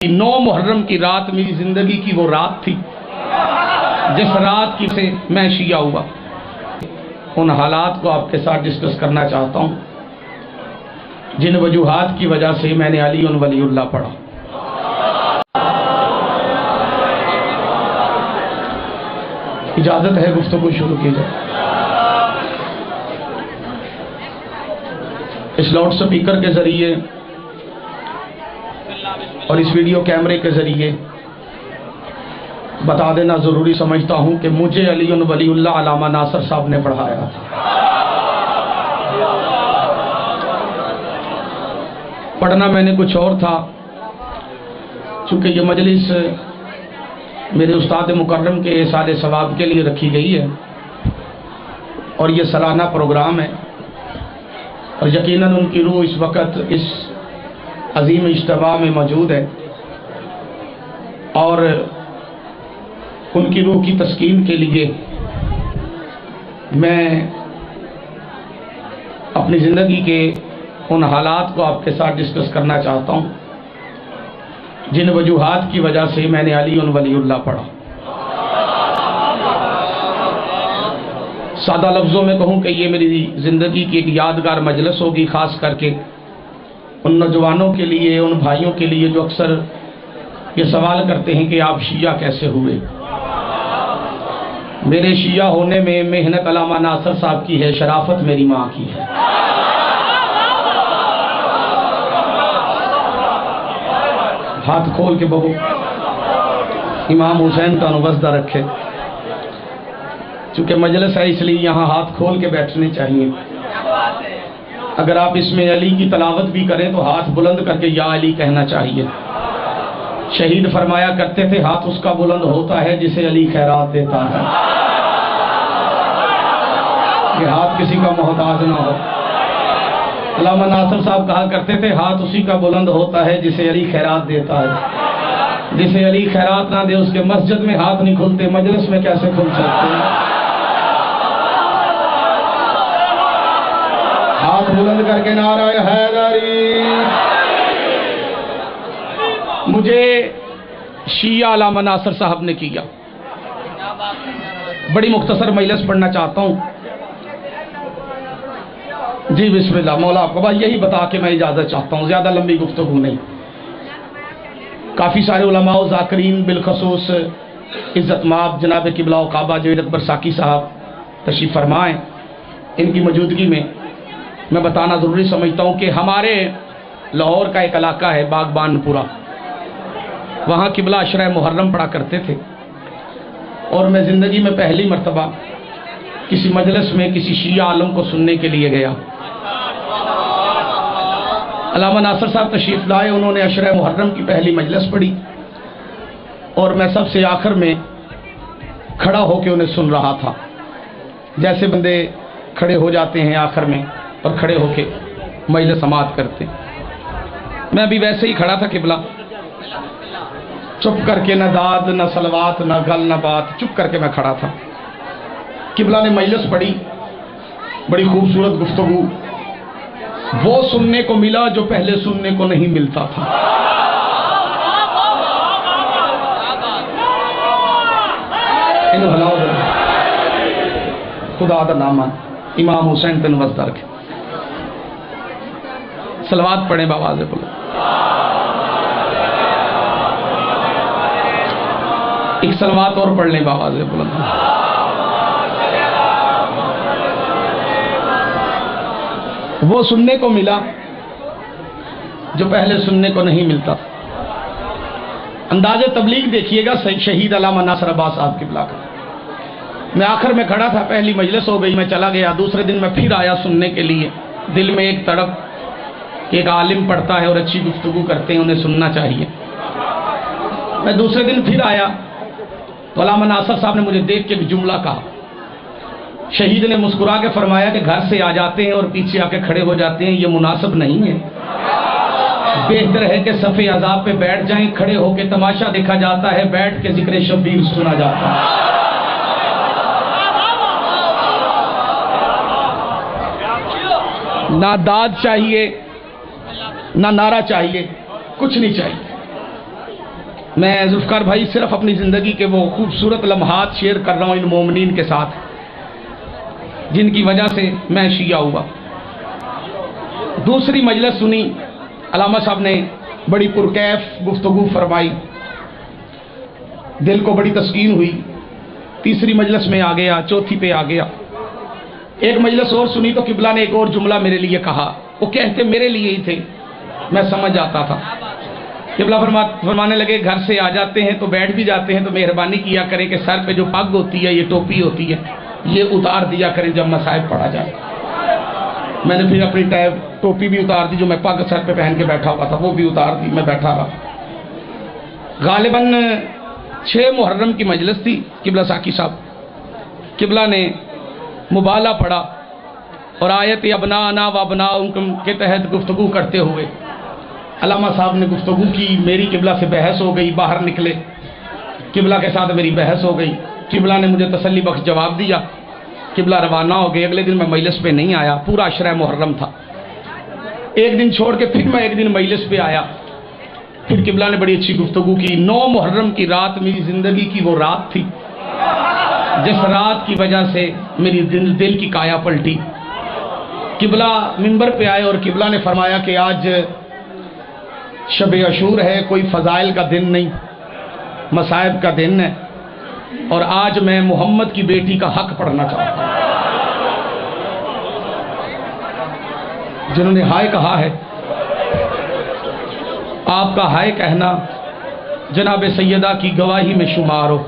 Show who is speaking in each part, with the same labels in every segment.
Speaker 1: 9 محرم کی رات میری زندگی کی وہ رات تھی جس رات کی سے میں شیعہ ہوا۔ ان حالات کو آپ کے ساتھ ڈسکس کرنا چاہتا ہوں جن وجوہات کی وجہ سے میں نے علی ولی اللہ پڑھا۔ اجازت ہے گفتگو شروع کی جائے؟ اس لاؤڈ سپیکر کے ذریعے اور اس ویڈیو کیمرے کے ذریعے بتا دینا ضروری سمجھتا ہوں کہ مجھے علی ولی اللہ علامہ ناصر صاحب نے پڑھایا تھا۔ پڑھنا میں نے کچھ اور تھا، چونکہ یہ مجلس میرے استاد مکرم کے احسان ثواب کے لیے رکھی گئی ہے اور یہ سالانہ پروگرام ہے، اور یقیناً ان کی روح اس وقت اس عظیم اجتماع میں موجود ہے، اور ان کی روح کی تسکین کے لیے میں اپنی زندگی کے ان حالات کو آپ کے ساتھ ڈسکس کرنا چاہتا ہوں جن وجوہات کی وجہ سے میں نے علی ولی اللہ پڑھا۔ سادہ لفظوں میں کہوں کہ یہ میری زندگی کی ایک یادگار مجلس ہوگی، خاص کر کے ان نوجوانوں کے لیے، ان بھائیوں کے لیے جو اکثر یہ سوال کرتے ہیں کہ آپ شیعہ کیسے ہوئے۔ میرے شیعہ ہونے میں محنت علامہ ناصر صاحب کی ہے، شرافت میری ماں کی ہے۔ ہاتھ کھول کے بہو امام حسین کا نوزدہ رکھے، چونکہ مجلس ہے اس لیے یہاں ہاتھ کھول کے بیٹھنے چاہیے۔ اگر آپ اس میں علی کی تلاوت بھی کریں تو ہاتھ بلند کر کے یا علی کہنا چاہیے۔ شہید فرمایا کرتے تھے ہاتھ اس کا بلند ہوتا ہے جسے علی خیرات دیتا ہے، کہ ہاتھ کسی کا محتاج نہ ہو۔ علامہ ناصر صاحب کہا کرتے تھے ہاتھ اسی کا بلند ہوتا ہے جسے علی خیرات دیتا ہے، جسے علی خیرات نہ دے اس کے مسجد میں ہاتھ نہیں کھلتے، مجلس میں کیسے کھل سکتے ہیں؟ ہاتھ بلند کر کے نعرہ حیدری۔ مجھے شیعہ علامہ ناصر صاحب نے کیا۔ بڑی مختصر مجلس پڑھنا چاہتا ہوں۔ جی بسم اللہ۔ مولا آپ کو بس یہی بتا کے میں اجازت چاہتا ہوں، زیادہ لمبی گفتگو نہیں۔ کافی سارے علماء و ذاکرین، بالخصوص عزت مآب جناب قبلہ و کعبہ جوید اکبر ساکی صاحب تشریف فرمائیں، ان کی موجودگی میں میں بتانا ضروری سمجھتا ہوں کہ ہمارے لاہور کا ایک علاقہ ہے باغبان پورا، وہاں قبلہ عشرہ محرم پڑھا کرتے تھے، اور میں زندگی میں پہلی مرتبہ کسی مجلس میں کسی شیعہ عالم کو سننے کے لیے گیا۔ علامہ ناصر صاحب تشریف لائے، انہوں نے عشرہ محرم کی پہلی مجلس پڑھی، اور میں سب سے آخر میں کھڑا ہو کے انہیں سن رہا تھا، جیسے بندے کھڑے ہو جاتے ہیں آخر میں اور کھڑے ہو کے مجلس سماعت کرتے۔ میں بھی ویسے ہی کھڑا تھا قبلہ، چپ کر کے، نہ داد نہ صلوات نہ گل نہ بات، چپ کر کے میں کھڑا تھا۔ قبلہ نے مجلس پڑھی، بڑی خوبصورت گفتگو، وہ سننے کو ملا جو پہلے سننے کو نہیں ملتا تھا۔ خدا دا نام امام حسین تن وزدہ رکھے۔ صلوات پڑھیں بآواز بلند۔ ایک صلوات اور پڑھ لیں بآواز بلند۔ وہ سننے کو ملا جو پہلے سننے کو نہیں ملتا۔ انداز تبلیغ دیکھیے گا شہید علامہ ناصر عباس صاحب قبلہ کا۔ میں آخر میں کھڑا تھا، پہلی مجلس ہو گئی، میں چلا گیا۔ دوسرے دن میں پھر آیا سننے کے لیے، دل میں ایک تڑپ کہ ایک عالم پڑھتا ہے اور اچھی گفتگو کرتے ہیں، انہیں سننا چاہیے۔ میں دوسرے دن پھر آیا تو علامہ ناصر صاحب نے مجھے دیکھ کے ایک جملہ کہا۔ شہید نے مسکرا کے فرمایا کہ گھر سے آ جاتے ہیں اور پیچھے آ کے کھڑے ہو جاتے ہیں، یہ مناسب نہیں ہے، بہتر ہے کہ صف عذاب پہ بیٹھ جائیں، کھڑے ہو کے تماشا دیکھا جاتا ہے، بیٹھ کے ذکر شبیر سنا جاتا ہے۔ نہ داد چاہیے، نہ نعرہ چاہیے، کچھ نہیں چاہیے، میں ذوالفقار بھائی صرف اپنی زندگی کے وہ خوبصورت لمحات شیئر کر رہا ہوں ان مومنین کے ساتھ جن کی وجہ سے میں شیعہ ہوا۔ دوسری مجلس سنی، علامہ صاحب نے بڑی پرکیف گفتگو فرمائی، دل کو بڑی تسکین ہوئی۔ تیسری مجلس میں آ گیا، چوتھی پہ آ گیا، ایک مجلس اور سنی تو قبلہ نے ایک اور جملہ میرے لیے کہا، وہ کہتے میرے لیے ہی تھے، میں سمجھ آتا تھا۔ قبلہ فرمانے لگے گھر سے آ جاتے ہیں تو بیٹھ بھی جاتے ہیں تو مہربانی کیا کریں کہ سر پہ جو پگ ہوتی ہے، یہ ٹوپی ہوتی ہے، یہ اتار دیا کریں جب مصائب پڑھا جائے۔ میں نے پھر اپنی ٹوپی بھی اتار دی، جو میں پگ سر پہ پہن کے بیٹھا ہوا تھا وہ بھی اتار دی، میں بیٹھا رہا۔ غالباً 6 محرم کی مجلس تھی۔ قبلہ ساکی صاحب قبلہ نے مبالہ پڑھا اور آیت ابنانا و ابناؤکم کے تحت گفتگو کرتے ہوئے علامہ صاحب نے گفتگو کی، میری قبلہ سے بحث ہو گئی، باہر نکلے، قبلہ کے ساتھ میری بحث ہو گئی، قبلہ نے مجھے تسلی بخش جواب دیا، قبلہ روانہ ہو گئے۔ اگلے دن میں مجلس پہ نہیں آیا، پورا عشرہ محرم تھا، ایک دن چھوڑ کے پھر میں ایک دن مجلس پہ آیا، پھر قبلہ نے بڑی اچھی گفتگو کی۔ 9 محرم کی رات میری زندگی کی وہ رات تھی جس رات کی وجہ سے میری دل کی کایا پلٹی۔ قبلہ منبر پہ آئے اور قبلہ نے فرمایا کہ آج شب عاشور ہے، کوئی فضائل کا دن نہیں، مصائب کا دن ہے، اور آج میں محمد کی بیٹی کا حق پڑھنا چاہتا ہوں۔ جنہوں نے ہائے کہا ہے، آپ کا ہائے کہنا جناب سیدہ کی گواہی میں شمار ہو۔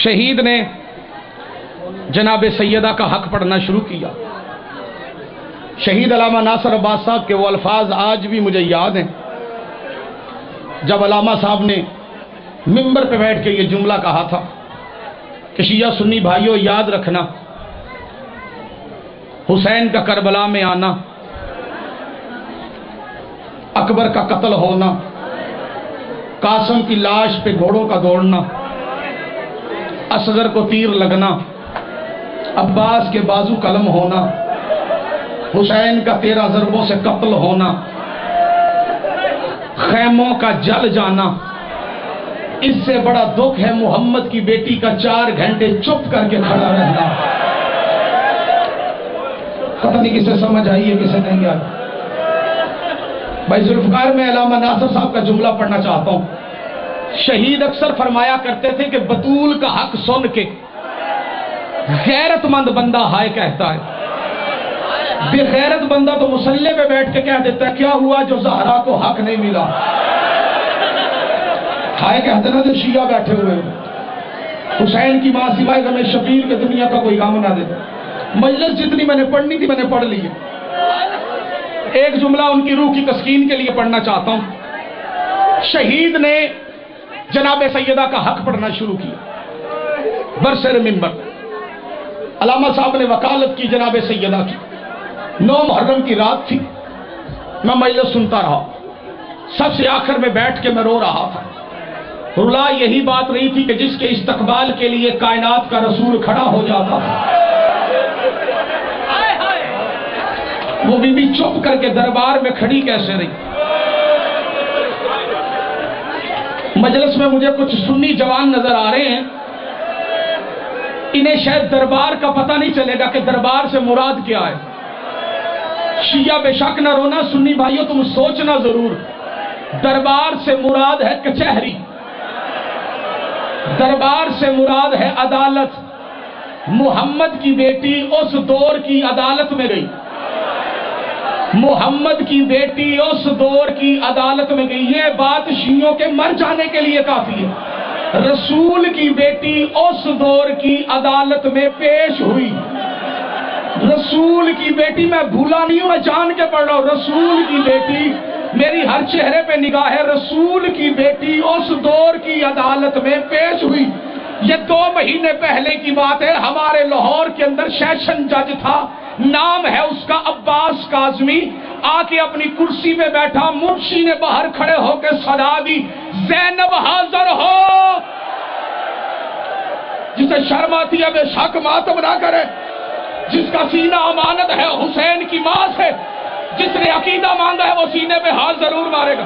Speaker 1: شہید نے جناب سیدہ کا حق پڑھنا شروع کیا۔ شہید علامہ ناصر عباس صاحب کے وہ الفاظ آج بھی مجھے یاد ہیں جب علامہ صاحب نے منبر پہ بیٹھ کے یہ جملہ کہا تھا کہ شیعہ سنی بھائیوں یاد رکھنا، حسین کا کربلا میں آنا، اکبر کا قتل ہونا، قاسم کی لاش پہ گھوڑوں کا دوڑنا، اصغر کو تیر لگنا، عباس کے بازو قلم ہونا، حسین کا 13 ضربوں سے قتل ہونا، خیموں کا جل جانا، اس سے بڑا دکھ ہے محمد کی بیٹی کا 4 گھنٹے چپ کر کے کھڑا رہنا۔ پتہ نہیں کسے سمجھ آئی ہے کسے نہیں آئی۔ بھائی ذوالفقار میں علامہ ناصر صاحب کا جملہ پڑھنا چاہتا ہوں۔ شہید اکثر فرمایا کرتے تھے کہ بطول کا حق سن کے غیرت مند بندہ ہائے کہتا ہے، بے غیرت بندہ تو مصلی پہ بیٹھ کے کہہ دیتا ہے کیا ہوا جو زہرا کو حق نہیں ملا۔ ہائے کہتے نا جو شیعہ بیٹھے ہوئے حسین کی ماں سوائے غم شبیر کے دنیا کا کوئی غم نہ دے۔ مجلس جتنی میں نے پڑھنی تھی میں نے پڑھ لی ہے۔ ایک جملہ ان کی روح کی تسکین کے لیے پڑھنا چاہتا ہوں۔ شہید نے جناب سیدہ کا حق پڑھنا شروع کیا برسر منبر۔ علامہ صاحب نے وکالت کی جناب سیدہ کی۔ 9 محرم کی رات تھی، میں مجلس سنتا رہا، سب سے آخر میں بیٹھ کے میں رو رہا تھا۔ رلا یہی بات رہی تھی کہ جس کے استقبال کے لیے کائنات کا رسول کھڑا ہو جاتا تھا، وہ بی بی چپ کر کے دربار میں کھڑی کیسے رہی؟ مجلس میں مجھے کچھ سنی جوان نظر آ رہے ہیں، انہیں شاید دربار کا پتہ نہیں چلے گا کہ دربار سے مراد کیا ہے۔ شیعہ بے شک نہ رونا، سنی بھائیوں تم سوچنا ضرور، دربار سے مراد ہے کچہری، دربار سے مراد ہے عدالت۔ محمد کی بیٹی اس دور کی عدالت میں گئی، محمد کی بیٹی اس دور کی عدالت میں گئی، یہ بات شیعوں کے مر جانے کے لیے کافی ہے۔ رسول کی بیٹی اس دور کی عدالت میں پیش ہوئی، رسول کی بیٹی، میں بھولا نہیں ہوں، میں جان کے پڑھ رہا ہوں، رسول کی بیٹی، میری ہر چہرے پہ نگاہ ہے، رسول کی بیٹی اس دور کی عدالت میں پیش ہوئی۔ یہ 2 مہینے پہلے کی بات ہے، ہمارے لاہور کے اندر سیشن جج تھا، نام ہے اس کا عباس کاظمی، آ کے اپنی کرسی پہ بیٹھا، منشی نے باہر کھڑے ہو کے صدا دی، زینب حاضر ہو۔ جسے شرم آتی ہے بے شک ماتم نہ کرے، جس کا سینہ امانت ہے حسین کی ماں سے، جس نے عقیدہ مانگا ہے وہ سینے پہ ہاتھ ضرور مارے گا۔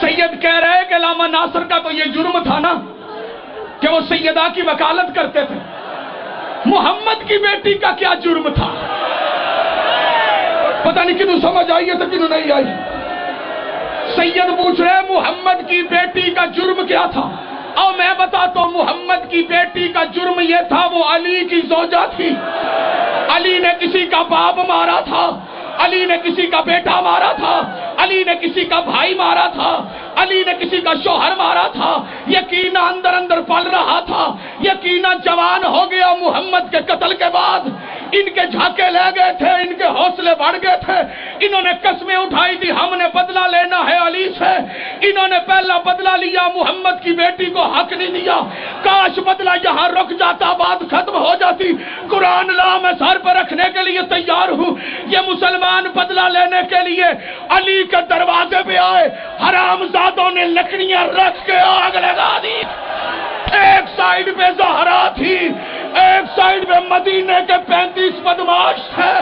Speaker 1: سید کہہ رہے کہ علامہ ناصر کا تو یہ جرم تھا نا کہ وہ سیدہ کی وکالت کرتے تھے، محمد کی بیٹی کا کیا جرم تھا؟ پتہ نہیں کنوں سمجھ آئی ہے تو کنوں نہیں آئی۔ سید پوچھ رہے محمد کی بیٹی کا جرم کیا تھا؟ اور میں بتاتا ہوں، محمد کی بیٹی کا جرم یہ تھا وہ علی کی زوجہ تھی۔ علی نے کسی کا باپ مارا تھا، علی نے کسی کا بیٹا مارا تھا، علی نے کسی کا بھائی مارا تھا، علی نے کسی کا شوہر مارا تھا۔ یقیناً اندر اندر پل رہا تھا، یقیناً جوان ہو گیا محمد کے قتل کے بعد۔ ان کے جھاکے لے گئے تھے، ان کے حوصلے بڑھ گئے تھے، انہوں نے قسمیں اٹھائی تھی ہم نے بدلہ لینا ہے علی سے۔ انہوں نے پہلا بدلہ لیا، محمد کی بیٹی کو حق نہیں دیا۔ کاش بدلہ یہاں رک جاتا، بات ختم ہو جاتی۔ قرآن لا میں سر پر رکھنے کے لیے تیار ہوں۔ یہ مسلمان بدلہ لینے کے لیے علی کے دروازے پہ آئے، حرام زادوں نے لکڑیاں رکھ کے آگ لگا دی۔ ایک سائیڈ پہ زہرا تھی، ایک سائیڈ پہ مدینے کے 35 بدماش تھے۔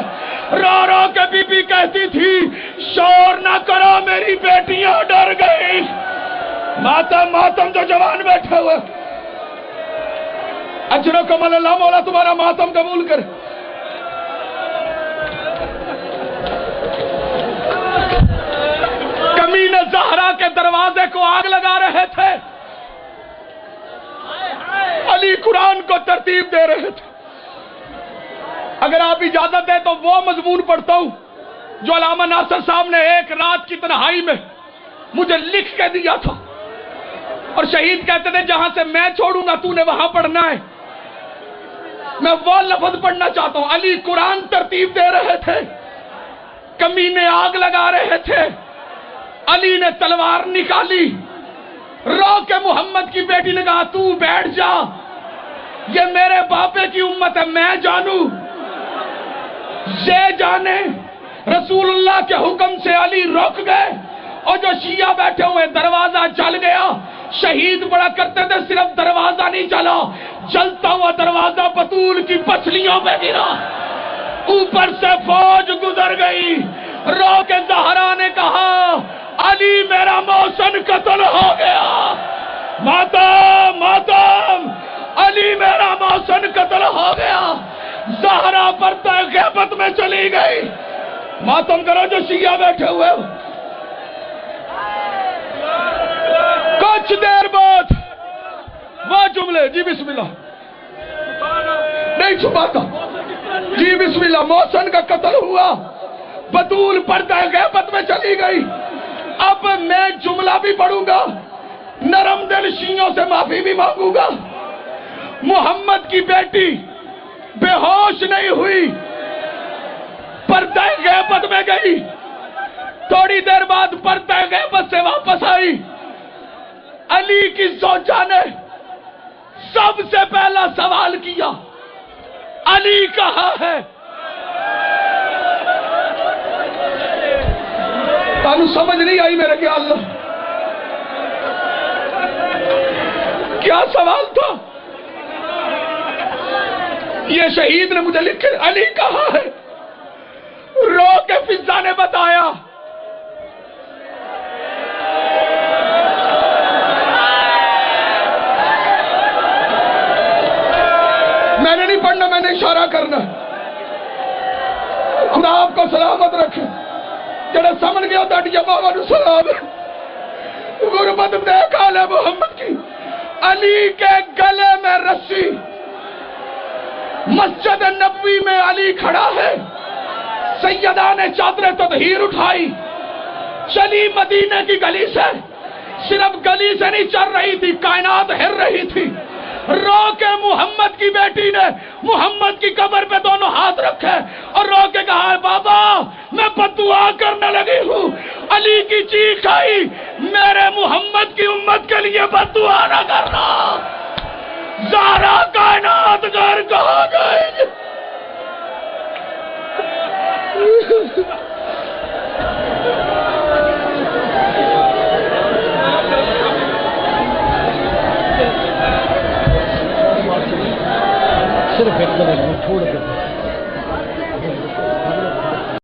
Speaker 1: رو رو کے بی بی کہتی تھی شور نہ کرو میری بیٹیاں ڈر گئی۔ ماتم ماتم جو جوان بیٹھے ہوئے، اجرکم اللہ، مولا تمہارا ماتم قبول کرے۔ کمینے زہرا کے دروازے کو آگ لگا رہے تھے، علی قرآن کو ترتیب دے رہے تھے۔ اگر آپ اجازت دیں تو وہ مضمون پڑھتا ہوں جو علامہ ناصر صاحب نے ایک رات کی تنہائی میں مجھے لکھ کے دیا تھا، اور شہید کہتے تھے جہاں سے میں چھوڑوں گا تو نے وہاں پڑھنا ہے۔ میں وہ لفظ پڑھنا چاہتا ہوں۔ علی قرآن ترتیب دے رہے تھے، کمینے آگ لگا رہے تھے، علی نے تلوار نکالی، رو کے محمد کی بیٹی نے کہا تو بیٹھ جا، یہ میرے باپے کی امت ہے، میں جانوں یہ جانے۔ رسول اللہ کے حکم سے علی رک گئے، اور جو شیعہ بیٹھے ہوئے دروازہ جل گیا۔ شہید بڑا کرتے تھے صرف دروازہ نہیں جلا، جلتا ہوا دروازہ بطول کی پسلیوں پہ گرا، اوپر سے فوج گزر گئی۔ رو کے زہرا نے کہا علی میرا محسن قتل ہو گیا۔ ماتم ماتم، علی میرا محسن قتل ہو گیا۔ زہرا پردہ غیبت میں چلی گئی۔ ماتم کرو جو شیعہ بیٹھے ہوئے۔ کچھ دیر بعد وہ جملے، جی بسم اللہ، نہیں چھپاتا، جی بسم اللہ، محسن کا قتل ہوا، بطول پردہ غیبت میں چلی گئی۔ اب میں جملہ بھی پڑھوں گا، نرم دل شیعوں سے معافی بھی مانگوں گا۔ محمد کی بیٹی بے ہوش نہیں ہوئی، پردہ غیبت میں گئی، تھوڑی دیر بعد پردہ غیبت سے واپس آئی۔ علی کی زوجہ نے سب سے پہلا سوال کیا علی کہاں ہے؟ تانوں سمجھ نہیں آئی میرے کیا اللہ؟ کیا سوال تھا؟ یہ شہید نے مجھے لکھ کے علی کہاں ہے؟ رو کے فضا نے بتایا میں نے نہیں پڑھنا، میں نے اشارہ کرنا۔ خدا آپ کو سلامت رکھے۔ جڑا سمجھ گیا تاڑیا بابا نو سلام۔ غربت دیکھ آل محمد کی، علی کے گلے میں رسی، مسجد نبوی میں علی کھڑا ہے، سیدہ نے چادر تطہیر اٹھائی، چلی مدینے کی گلی سے، صرف گلی سے نہیں چل رہی تھی، کائنات ہل رہی تھی۔ رو کے محمد کی بیٹی نے محمد کی قبر پہ دونوں ہاتھ رکھے اور رو کے کہا بابا میں بددعا کرنے لگی ہوں۔ علی کی چیخ آئی میرے محمد کی امت کے لیے بددعا نہ کرنا۔ زہرا کائنات گھر کہاں گئی؟
Speaker 2: صرف ایک منٹ چھوڑ دیں۔